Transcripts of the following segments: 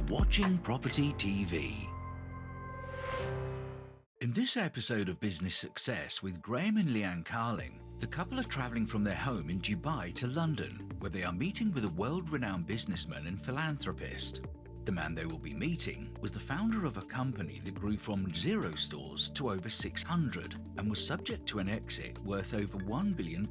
watching Property TV. In this episode of Business Success with Graeme and Leanne Carling, the couple are travelling from their home in Dubai to London, where they are meeting with a world-renowned businessman and philanthropist. The man they will be meeting was the founder of a company that grew from 0 stores to over 600 and was subject to an exit worth over £1 billion.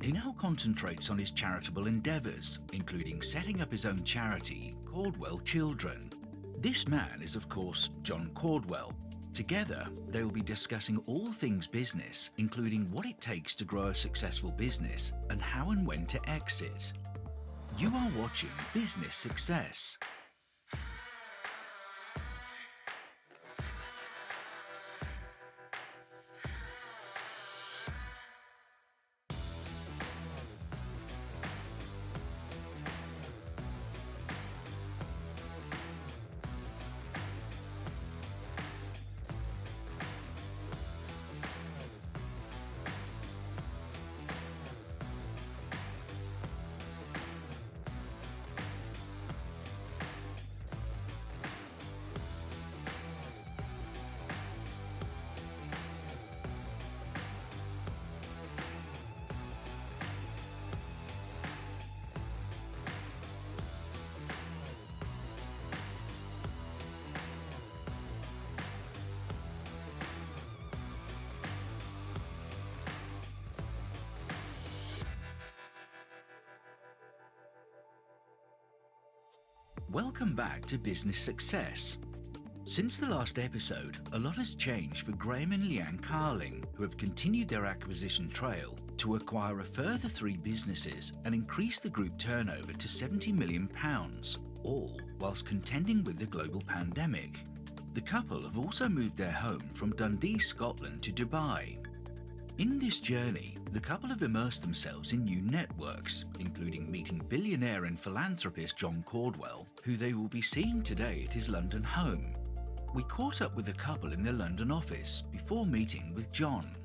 He now concentrates on his charitable endeavours, including setting up his own charity, Caudwell Children. This man is, of course, John Caudwell. Together, they will be discussing all things business, including what it takes to grow a successful business and how and when to exit. You are watching Business Success. Welcome back to Business Success. Since the last episode, a lot has changed for Graeme and Leanne Carling, who have continued their acquisition trail to acquire a further 3 businesses and increase the group turnover to £70 million, all whilst contending with the global pandemic. The couple have also moved their home from Dundee, Scotland to Dubai. In this journey, the couple have immersed themselves in new networks, including meeting billionaire and philanthropist John Caudwell, who they will be seeing today at his London home. We caught up with the couple in their London office before meeting with John.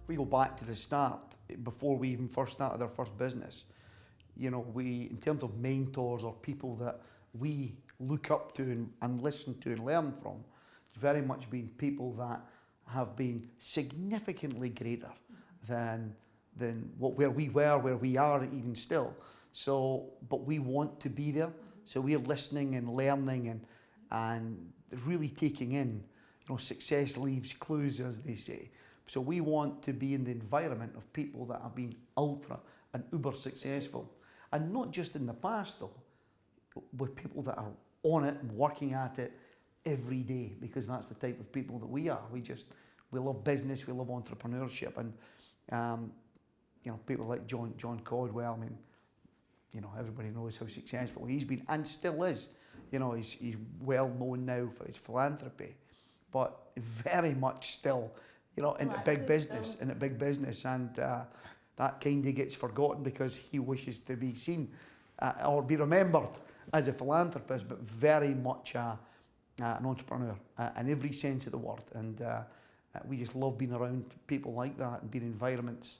We go back to the start, before we even first started our first business. You know, in terms of mentors or people that we look up to and listen to and learn from, it's very much been people that have been significantly greater than where we were, where we are even still. So, but we want to be there. So we're listening and learning and really taking in, success leaves clues, as they say. So we want to be in the environment of people that have been ultra and uber successful. And not just in the past though, with people that are on it and working at it every day, because that's the type of people that we are. We love business, we love entrepreneurship, and people like John Caudwell. I mean, everybody knows how successful he's been and still is. He's well known now for his philanthropy, but very much still, in a big business, and that kind of gets forgotten because he wishes to be seen or be remembered as a philanthropist, but very much an entrepreneur in every sense of the word. And we just love being around people like that and being in environments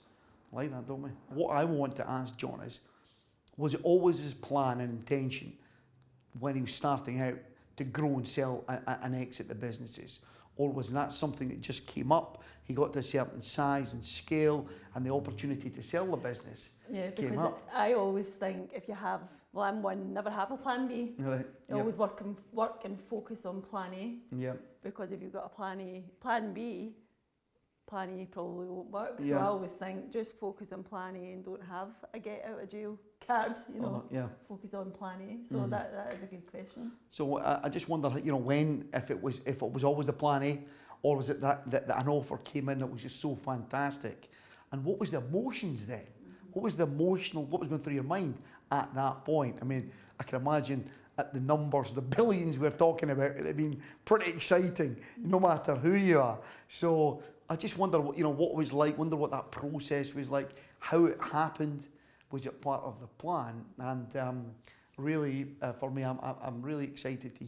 like that, don't we? What I want to ask John is, was it always his plan and intention when he was starting out to grow and sell and exit the businesses? Or was that something that just came up, he got to a certain size and scale and the opportunity to sell the business came up? I always think if you have, I'm one, never have a plan B. Right. You always work and focus on plan A. Yeah. Because if you've got a plan B probably won't work. So I always think just focus on plan A and don't have a get out of jail card, Focus on plan A. So that is a good question. So I just wonder, if it was always the plan A, or was it that an offer came in that was just so fantastic? And what was the emotions then? What was what was going through your mind at that point? I mean, I can imagine at the numbers, the billions we're talking about, it had been pretty exciting, no matter who you are. So I just wonder, what it was like, wonder what that process was like, how it happened. Was it part of the plan? And really, for me, I'm really excited to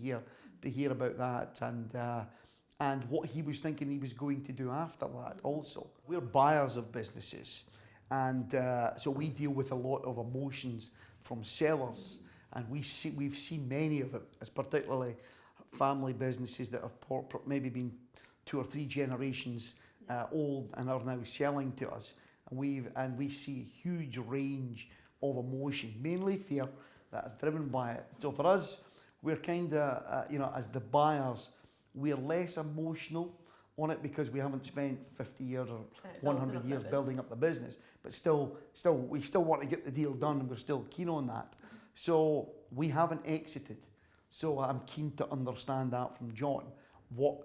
hear about that and what he was thinking he was going to do after that also. We're buyers of businesses, and so we deal with a lot of emotions from sellers And we've seen many of it, as particularly family businesses that have maybe been 2 or 3 generations old and are now selling to us. And we see a huge range of emotion, mainly fear, that is driven by it. So for us, we're kind of, as the buyers, we're less emotional on it because we haven't spent 50 years or 100 years building up the business. But still, we still want to get the deal done, and we're still keen on that. So we haven't exited. So I'm keen to understand that from John, what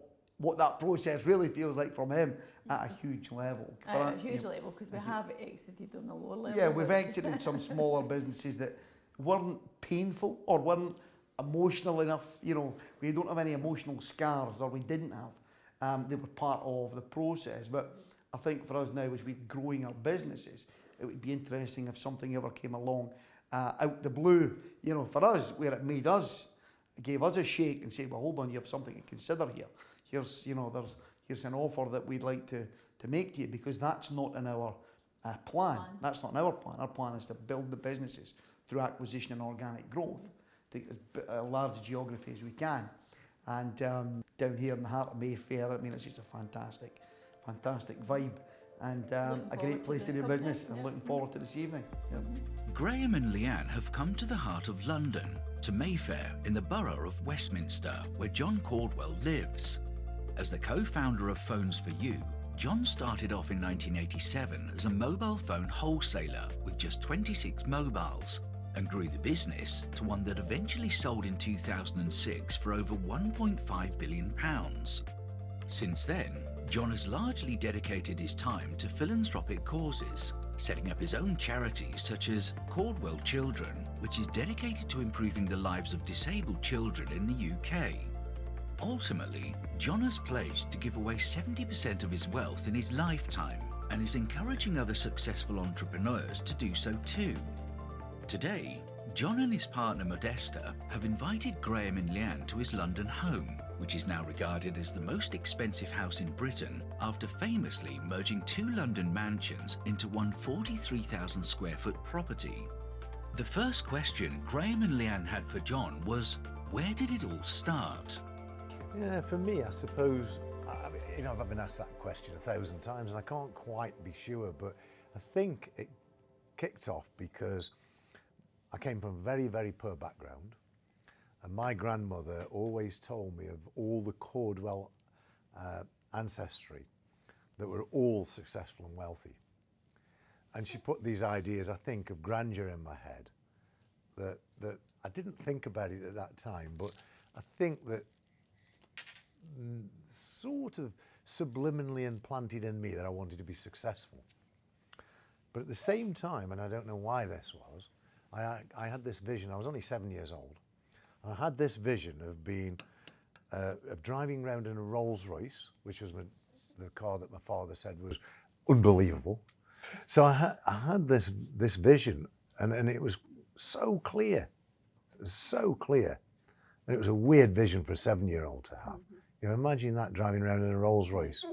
that process really feels like from him at a huge level. At a huge level, because we have exited on a lower level. Yeah, we've exited some smaller businesses that weren't painful or weren't emotional enough. We don't have any emotional scars, or we didn't have. They were part of the process. But I think for us now, as we're growing our businesses, it would be interesting if something ever came along out the blue, for us, where it gave us a shake and say, well, hold on, you have something to consider here. Here's an offer that we'd like to make to you, because that's not in our plan. That's not in our plan. Our plan is to build the businesses through acquisition and organic growth, take as large a geography as we can. And down here in the heart of Mayfair, it's just a fantastic vibe, and a great place to do business. I'm looking forward to this evening. Yep. Graeme and Leanne have come to the heart of London, to Mayfair in the borough of Westminster, where John Caudwell lives. As the co-founder of Phones for You, John started off in 1987 as a mobile phone wholesaler with just 26 mobiles, and grew the business to one that eventually sold in 2006 for over £1.5 billion. Since then, John has largely dedicated his time to philanthropic causes, setting up his own charities such as Caudwell Children, which is dedicated to improving the lives of disabled children in the UK. Ultimately, John has pledged to give away 70% of his wealth in his lifetime, and is encouraging other successful entrepreneurs to do so too. Today, John and his partner Modesta have invited Graeme and Leanne to his London home, which is now regarded as the most expensive house in Britain after famously merging 2 London mansions into one 43,000 square foot property. The first question Graeme and Leanne had for John was, where did it all start? Yeah, for me, I suppose, I've been asked that question 1,000 times and I can't quite be sure, but I think it kicked off because I came from a very, very poor background, and my grandmother always told me of all the Caudwell ancestry that were all successful and wealthy. And she put these ideas, I think, of grandeur in my head that I didn't think about it at that time, but I think that sort of subliminally implanted in me that I wanted to be successful. But at the same time, and I don't know why this was, I had this vision. I was only 7 years old, and I had this vision of of driving around in a Rolls Royce, which was the car that my father said was unbelievable. So I had this vision, and it was so clear. It was so clear, and it was a weird vision for a 7-year-old to have. Imagine that, driving around in a Rolls Royce,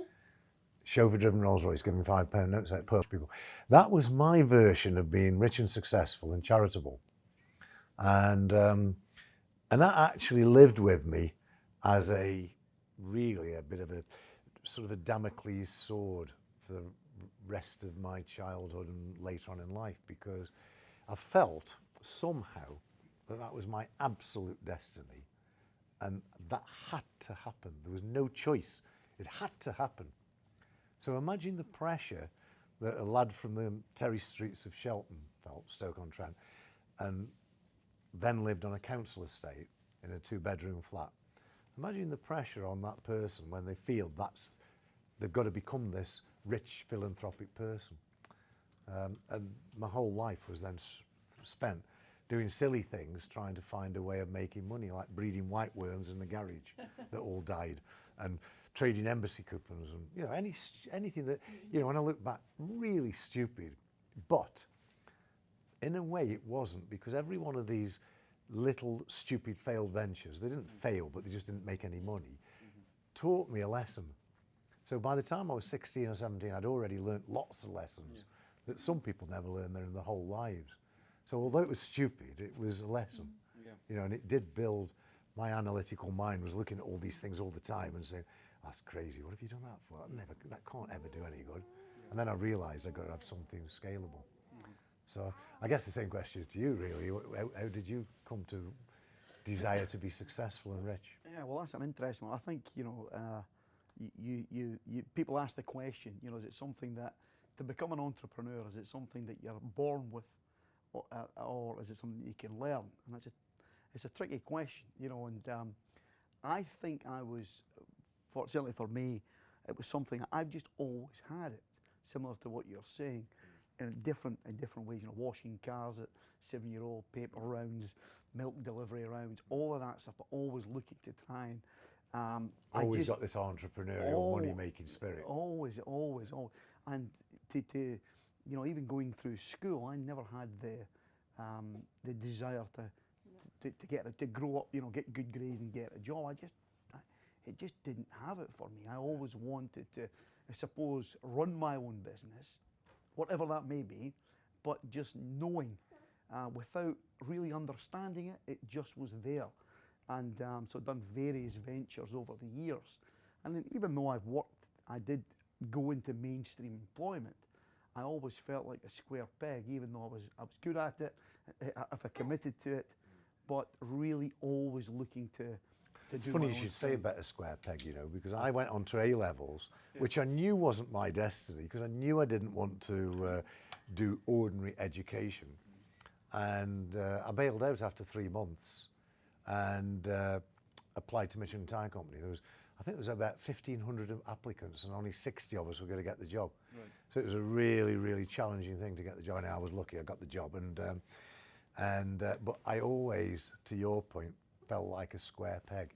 chauffeur-driven Rolls Royce, giving £5 notes out to people. That was my version of being rich and successful and charitable, and that actually lived with me as really a bit of a sort of a Damocles sword for the rest of my childhood and later on in life, because I felt somehow that was my absolute destiny, and that had to happen. There was no choice. It had to happen. So imagine the pressure that a lad from the Terry streets of Shelton felt, Stoke-on-Trent, and then lived on a council estate in a 2-bedroom flat. Imagine the pressure on that person when they feel they've got to become this rich philanthropic person. And my whole life was then spent doing silly things, trying to find a way of making money, like breeding white worms in the garage that all died, and trading embassy coupons, and anything that, when I look back, really stupid. But in a way it wasn't, because every one of these little stupid failed ventures, they didn't fail, but they just didn't make any money, taught me a lesson. So by the time I was 16 or 17, I'd already learnt lots of lessons that some people never learn their whole lives. So although it was stupid, it was a lesson. You know, and it did build. My analytical mind was looking at all these things all the time and saying, "That's crazy. What have you done that for? That can't ever do any good." And then I realised I got to have something scalable. So I guess the same question to you, really. How did you come to desire to be successful and rich? Yeah, well, that's an interesting one. I think, you know, people ask the question, you know, is it something that, to become an entrepreneur, is it something that you're born with, or is it something that you can learn? And it's a tricky question, you know, and I think I was, certainly for me, it was something I've just always had it, similar to what you're saying, in different ways, you know, washing cars at 7-year-old, paper rounds, milk delivery rounds, all of that stuff, but always looking to try and always got this entrepreneurial money-making spirit. Always. And to you know, even going through school, I never had the desire to grow up, you know, get good grades and get a job. It just didn't have it for me. I always wanted to, I suppose, run my own business, whatever that may be, but just knowing, without really understanding it, it just was there. And so I've done various ventures over the years. And then even though I did go into mainstream employment, I always felt like a square peg, even though I was good at it, if I committed to it, but really always looking to It's funny you should say about a square peg, you know, because I went on to A levels, which I knew wasn't my destiny, because I knew I didn't want to do ordinary education. And I bailed out after 3 months and applied to Michelin Tire Company. I think there was about 1,500 applicants and only 60 of us were going to get the job. Right. So it was a really, really challenging thing to get the job. And I was lucky, I got the job. But I always, to your point, felt like a square peg,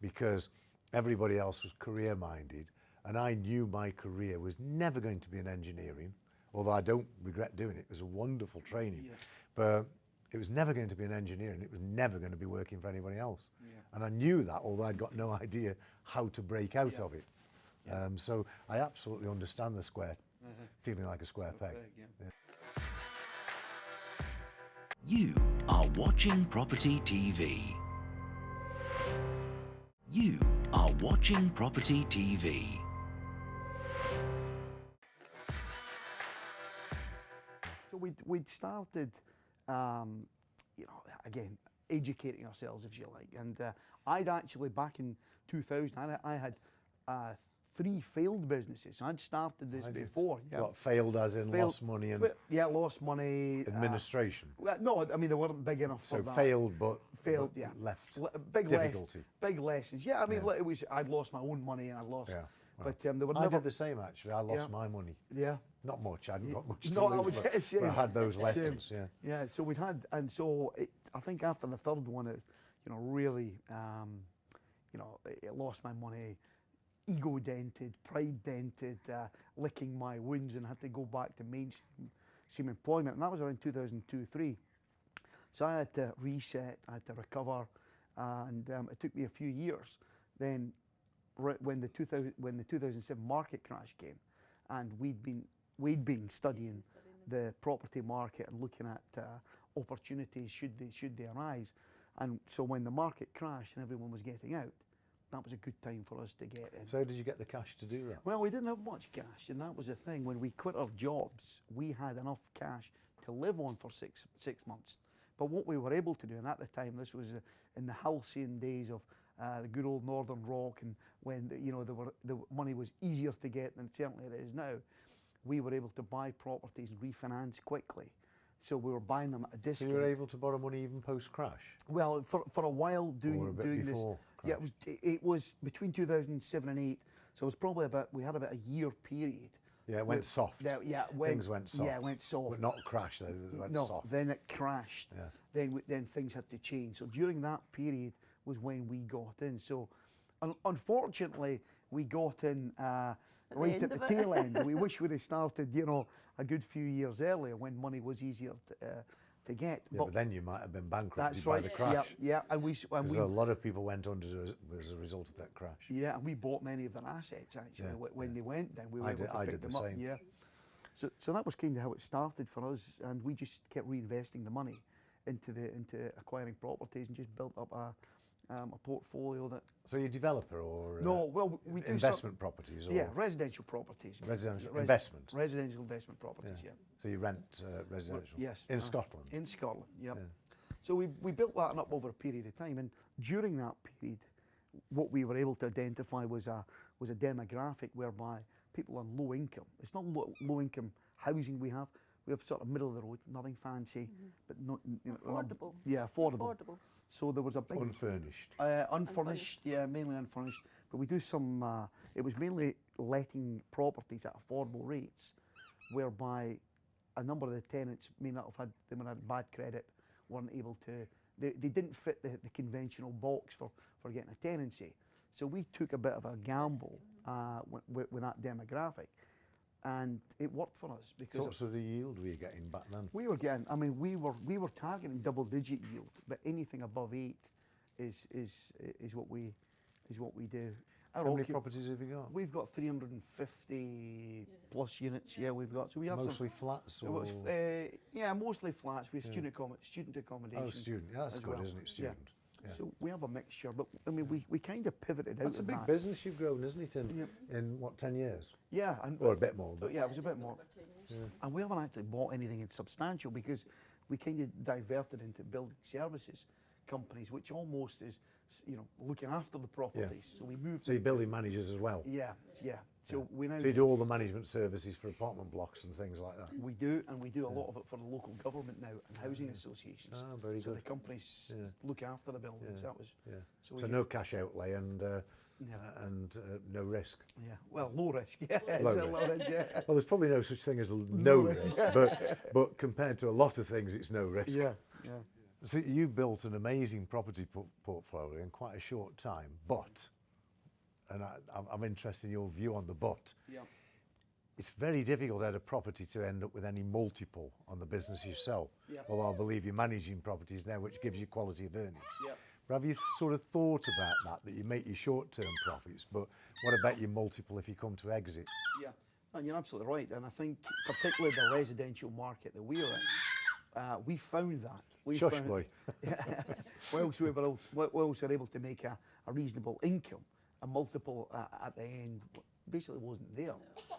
because everybody else was career minded, and I knew my career was never going to be in engineering, although I don't regret doing it. It was a wonderful training, but it was never going to be in engineering. It was never going to be working for anybody else. And I knew that, although I'd got no idea how to break out of it. So I absolutely understand the square, feeling like a square peg. You are watching Property TV. You are watching Property TV. So we'd started, you know, again, educating ourselves, if you like. And I'd actually, back in 2000, I had 3 failed businesses. So I'd started this before. What, failed as in lost money and... Yeah, lost money. Administration. No, I mean, they weren't big enough for that. So failed, but left difficulty. Big lessons. Yeah, I mean, it was, I'd lost my own money and I'd lost... Yeah. But they were I never... did the same, actually. I lost my money. Yeah. Not much. I hadn't got much to No, lose, but I had those lessons, Yeah, so we'd had... And so I think after the third one, it, you know, really, you know, it lost my money, ego dented, pride dented, licking my wounds, and had to go back to mainstream employment. And that was around 2002-03. So I had to reset, I had to recover, and it took me a few years. Then when the 2007 market crash came, and we'd been studying the property market and looking at opportunities should they arise. And so when the market crashed and everyone was getting out, that was a good time for us to get in. So did you get the cash to do that? Well, we didn't have much cash, and that was the thing. When we quit our jobs, we had enough cash to live on for six months. But what we were able to do, and at the time, this was in the halcyon days of the good old Northern Rock, and when the money was easier to get than certainly it is now, we were able to buy properties and refinance quickly. So we were buying them at a discount. So you were able to borrow money even post-crash? Well, for a while doing this. Crash. Yeah, it was between 2007 and 8. So it was probably we had about a year period. Yeah, it went soft. Things went soft. Yeah, it went soft. But not crash, though, it went soft. Then it crashed. Yeah. Then things had to change. So during that period was when we got in. So unfortunately, we got in right at the tail end. We wish we'd have started, you know, a good few years earlier when money was easier to get. Yeah, but then you might have been bankrupted that's by right. the crash. Yeah, and a lot of people went under as a result of that crash. Yeah, and we bought many of their assets actually when they went down. We were able to pick them up. Same. Yeah. So that was kind of how it started for us, and we just kept reinvesting the money into acquiring properties and just built up a portfolio that. So you're a developer or No, well, we do investment properties? Or residential properties. Residential investment. Residential investment properties. Yeah. So you rent residential. Yes. In Scotland. In Scotland. Yep. Yeah. So we built that up over a period of time, and during that period, what we were able to identify was a demographic whereby people on low income. It's not low income housing we have. We have sort of middle of the road, nothing fancy, but not affordable. Affordable. So there was a big unfurnished. Unfurnished, yeah, mainly unfurnished. But we do some. It was mainly letting properties at affordable rates, whereby a number of the tenants may not have had. They might have had bad credit, weren't able to. They didn't fit the conventional box for getting a tenancy. So we took a bit of a gamble with that demographic, and it worked for us because. What sort of yield were you getting back then? We were getting. I mean, we were targeting double-digit yield, but anything above 8 is what we do. How many properties have you got? We've got 350 plus units. Yeah, we've got. So we have mostly flats. Or? Yeah, mostly flats. We have student accommodation. Oh, student. Yeah, that's good, isn't it? Student. Yeah. So we have a mixture, but I mean, we kind of pivoted out. That's a big business you've grown, isn't it? In what, 10 years? Yeah, or a bit more. But yeah, it was a bit more. And we haven't actually bought anything substantial because we kind of diverted into building services companies, which almost is, looking after the properties. Yeah. So we moved. So you're building managers as well. Yeah. So we now. So you do all the management services for apartment blocks and things like that. We do, and we do a lot of it for the local government now and housing associations. Ah, very good. So the companies look after the buildings. That was. So no cash outlay and no risk. Yeah. Well, low risk. Yeah. Low risk. Yeah. Well, there's probably no such thing as no risk, but compared to a lot of things, it's no risk. Yeah. So you built an amazing property portfolio in quite a short time, but. And I'm interested in your view on the but. Yeah. It's very difficult at a property to end up with any multiple on the business you sell. Yeah. Although I believe you're managing properties now, which gives you quality of earnings. Yeah. But have you sort of thought about that you make your short-term profits, but what about your multiple if you come to exit? Yeah, and you're absolutely right. And I think particularly the residential market that we're in, we found that. Shush, boy. Whilst we were able to make a reasonable income, a multiple at the end basically wasn't there. No.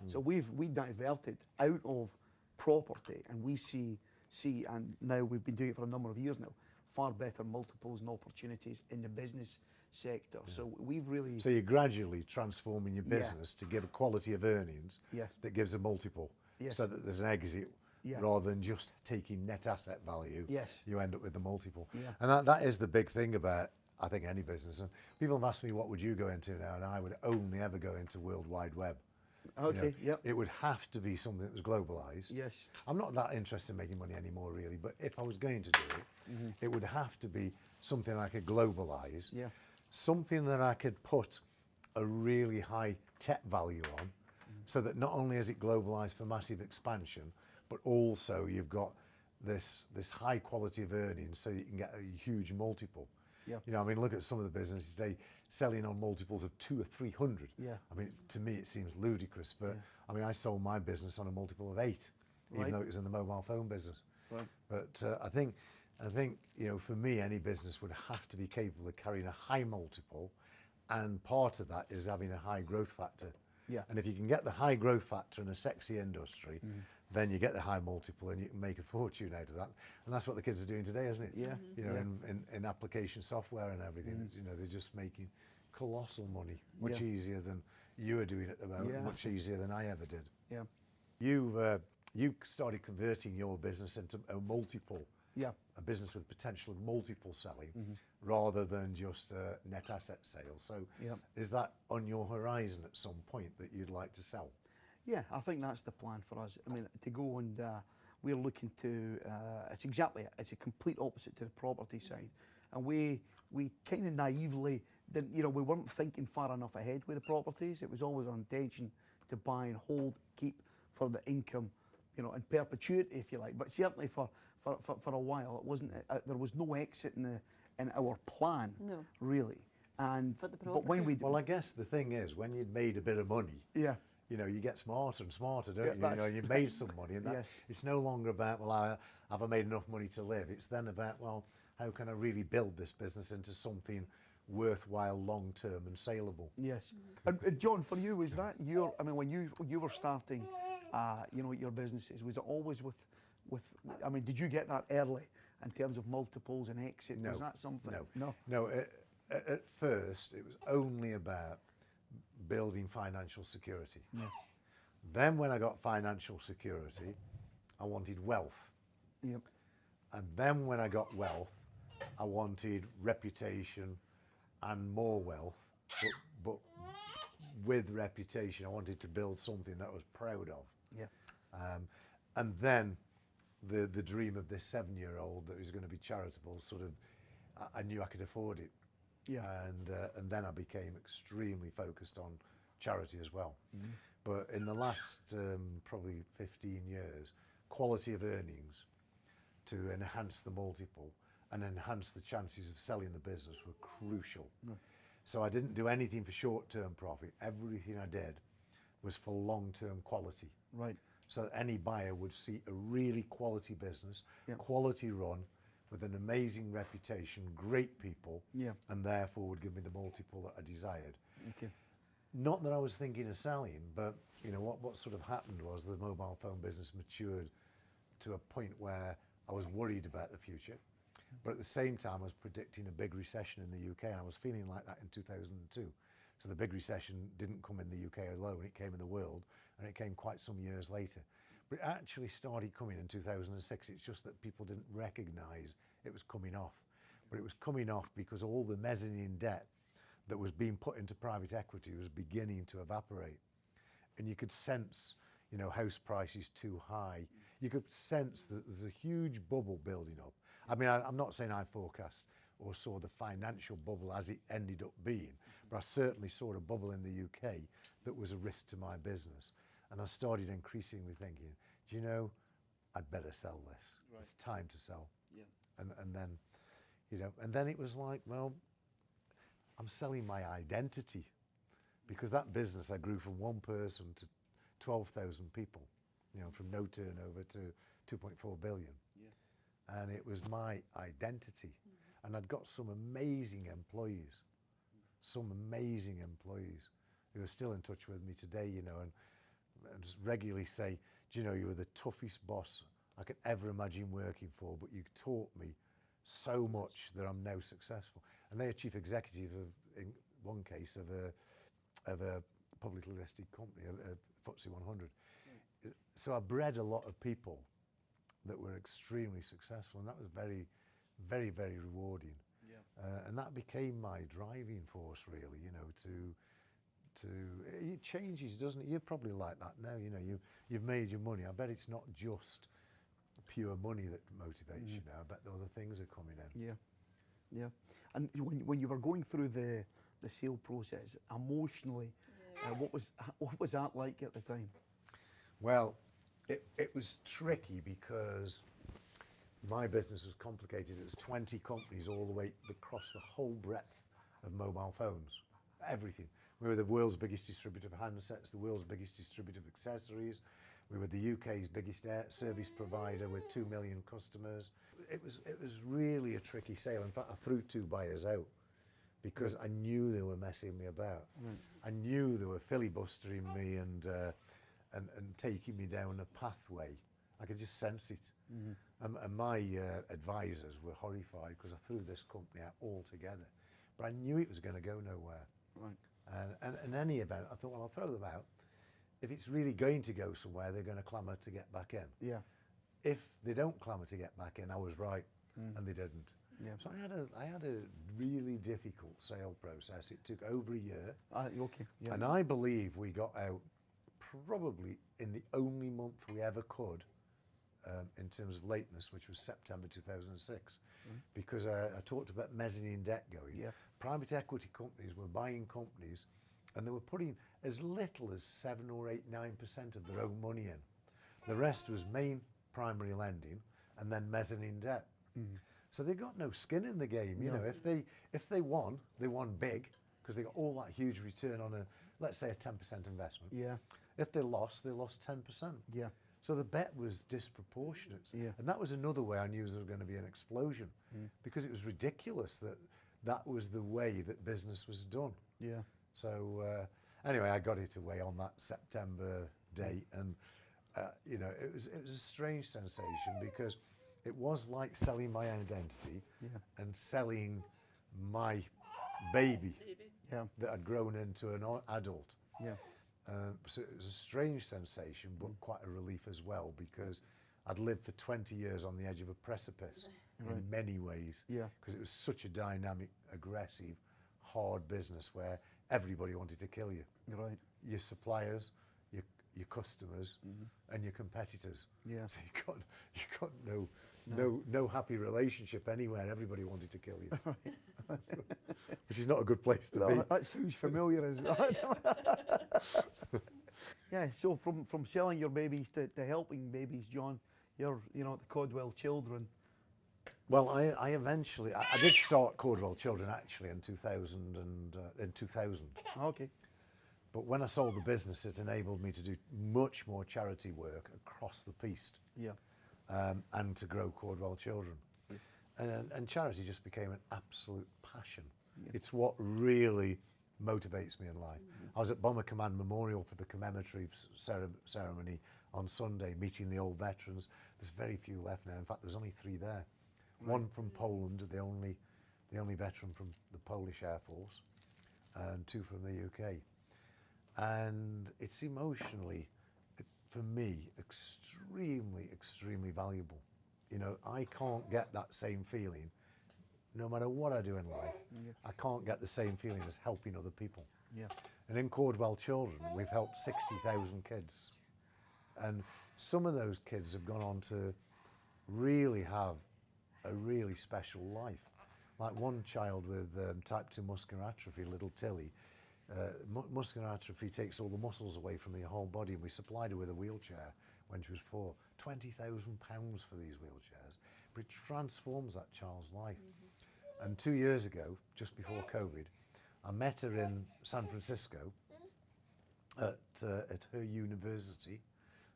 So we diverted out of property, and we see, and now we've been doing it for a number of years now, far better multiples and opportunities in the business sector. Yeah. So we've really. So you're gradually transforming your business to give a quality of earnings that gives a multiple, so that there's an exit. Yeah. Rather than just taking net asset value, you end up with the multiple. Yeah. And that is the big thing about, I think, any business. And people have asked me, what would you go into now? And I would only ever go into World Wide Web. Okay, It would have to be something that was globalized. Yes. I'm not that interested in making money anymore, really, but if I was going to do it, it would have to be something I could globalize, something that I could put a really high tech value on, so that not only is it globalized for massive expansion, but also you've got this high quality of earnings so you can get a huge multiple. Yeah. I mean, look at some of the businesses today selling on multiples of 200 or 300. Yeah. I mean, to me, it seems ludicrous, but I mean, I sold my business on a multiple of 8, even though it was in the mobile phone business. Right. But I think, for me, any business would have to be capable of carrying a high multiple, and part of that is having a high growth factor. Yeah. And if you can get the high growth factor in a sexy industry, then you get the high multiple and you can make a fortune out of that. And that's what the kids are doing today, isn't it? Yeah. In application software and everything, they're just making colossal money, much easier than you are doing at the moment, much easier than I ever did. Yeah. You started converting your business into a multiple, a business with potential of multiple selling, rather than just net asset sales. So is that on your horizon at some point that you'd like to sell? Yeah, I think that's the plan for us. I mean, to go and we're looking to, it's a complete opposite to the property side. And we kind of naively didn't, we weren't thinking far enough ahead with the properties. It was always our intention to buy and hold, keep for the income, in perpetuity, if you like. But certainly for a while, it wasn't. There was no exit in our plan, really. And for the but when we I guess the thing is, when you'd made a bit of money, you know, you get smarter and smarter, don't you? You know, you made some money, and that, it's no longer about, well, have I made enough money to live? It's then about, well, how can I really build this business into something worthwhile, long-term and saleable? Yes. And John, for you, was that your, I mean, when you were starting, you know, your businesses, was it always with, I mean, did you get that early in terms of multiples and exit? No. Was that something? No. At first, it was only about building financial security. Yeah. Then when I got financial security, I wanted wealth. Yep. And then when I got wealth, I wanted reputation and more wealth, but with reputation, I wanted to build something that I was proud of. Yeah. And then the dream of this 7-year-old that was going to be charitable, sort of, I knew I could afford it. Yeah. And then I became extremely focused on charity as well. Mm-hmm. But in the last probably 15 years, quality of earnings to enhance the multiple and enhance the chances of selling the business were crucial. Mm. So I didn't do anything for short-term profit. Everything I did was for long-term quality. Right. So that any buyer would see a really quality business, Yeah. quality run, with an amazing reputation, great people, Yeah. and therefore would give me the multiple that I desired. Okay. Not that I was thinking of selling, but you know what sort of happened was the mobile phone business matured to a point where I was worried about the future, but at the same time I was predicting a big recession in the UK, and I was feeling like that in 2002. So the big recession didn't come in the UK alone, it came in the world, and it came quite some years later. But it actually started coming in 2006. It's just that people didn't recognise it was coming off. But it was coming off because all the mezzanine debt that was being put into private equity was beginning to evaporate. And you could sense, you know, house prices too high. You could sense that there's a huge bubble building up. I mean, I'm not saying I forecast or saw the financial bubble as it ended up being, but I certainly saw a bubble in the UK that was a risk to my business. And I started increasingly thinking, do you know, I'd better sell this. Right. It's time to sell. Yeah. And then, you know, and then it was like, well, I'm selling my identity, because that business I grew from one person to 12,000 people, you know, from no turnover to 2.4 billion. Yeah. And it was my identity. Mm-hmm. And I'd got some amazing employees who are still in touch with me today, you know, and just regularly say, do you know, you were the toughest boss I could ever imagine working for, but you taught me so much that I'm now successful. And they're chief executive of, in one case, of a publicly listed company, a FTSE 100. Mm. So I bred a lot of people that were extremely successful, and that was very, very, very rewarding. Yeah. And that became my driving force, really, you know, it changes, doesn't it? You're probably like that now, you know, you've made your money. I bet it's not just pure money that motivates you now. I bet the other things are coming in. Yeah, yeah. And when you were going through the sale process, emotionally, what was that like at the time? Well, it was tricky because my business was complicated. It was 20 companies all the way across the whole breadth of mobile phones, everything. We were the world's biggest distributor of handsets, the world's biggest distributor of accessories. We were the UK's biggest service provider with 2 million customers. It was really a tricky sale. In fact, I threw 2 buyers out because I knew they were messing me about. Right. I knew they were filibustering me and taking me down a pathway. I could just sense it. Mm-hmm. And my advisors were horrified because I threw this company out altogether. But I knew it was going to go nowhere. Right. And in any event, I thought, well, I'll throw them out. If it's really going to go somewhere, they're going to clamour to get back in. Yeah. If they don't clamour to get back in, I was right, and they didn't. Yeah. So I had a really difficult sale process. It took over a year. Okay. Yeah. And I believe we got out probably in the only month we ever could in terms of lateness, which was September 2006. Because I talked about mezzanine debt going. Yeah. Private equity companies were buying companies and they were putting as little as 7 or 8, 9% of their own money in. The rest was main primary lending and then mezzanine debt. Mm-hmm. So they got no skin in the game. You know, if they won big because they got all that huge return on let's say a 10% investment. Yeah. If they lost 10%. Yeah. So the bet was disproportionate. Yeah. And that was another way I knew there was going to be an explosion, because it was ridiculous that that was the way that business was done. Yeah. So anyway, I got it away on that September date, and you know, it was a strange sensation, because it was like selling my identity and selling my baby that had grown into an adult. Yeah. So it was a strange sensation, but quite a relief as well, because I'd lived for 20 years on the edge of a precipice in many ways, because it was such a dynamic, aggressive, hard business where everybody wanted to kill you. Right. Your suppliers, your customers, and your competitors. Yeah. So you got no happy relationship anywhere. Everybody wanted to kill you, which is not a good place to be. That sounds familiar as well. Yeah. So from selling your babies to helping babies, John, you're at the Caudwell Children. Well, I eventually I did start Caudwell Children actually in 2000 Okay. But when I sold the business, it enabled me to do much more charity work across the piece. Yeah. And to grow Caudwell Children. And charity just became an absolute passion. Yeah. It's what really motivates me in life. I was at Bomber Command Memorial for the commemorative ceremony on Sunday, meeting the old veterans. There's very few left now. In fact, there's only 3 there. One from Poland, the only veteran from the Polish Air Force, and 2 from the UK. And it's emotionally, for me, extremely, extremely valuable. You know, I can't get that same feeling, no matter what I do in life. I can't get the same feeling as helping other people. Yeah. And in Caudwell Children, we've helped 60,000 kids. And some of those kids have gone on to really have a really special life. Like one child with type 2 muscular atrophy, little Tilly. Muscular atrophy takes all the muscles away from your whole body, and we supplied her with a wheelchair when she was 4. £20,000 for these wheelchairs, but it transforms that child's life. And 2 years ago, just before COVID, I met her in San Francisco at her university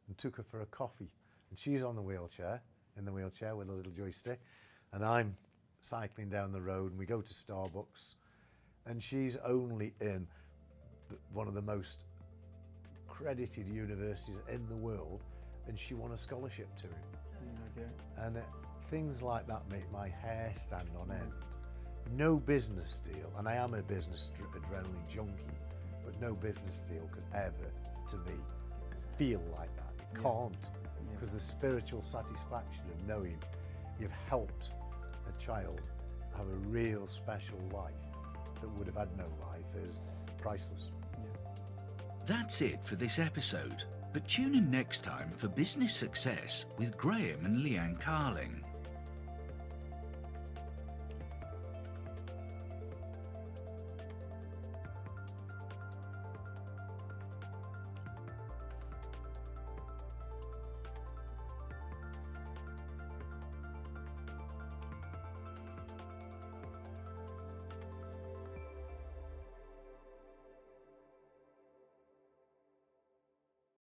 and took her for a coffee. And she's on the wheelchair, in the wheelchair with a little joystick, and I'm cycling down the road, and we go to Starbucks, and she's only in one of the most credited universities in the world, and she won a scholarship to it. Okay. And things like that make my hair stand on end. No business deal, and I am a business adrenaline junkie, but no business deal could ever, to me, feel like that. It can't, because the spiritual satisfaction of knowing you've helped a child have a real special life that would have had no life is priceless. That's it for this episode, but tune in next time for Business Success with Graeme and Leanne Carling.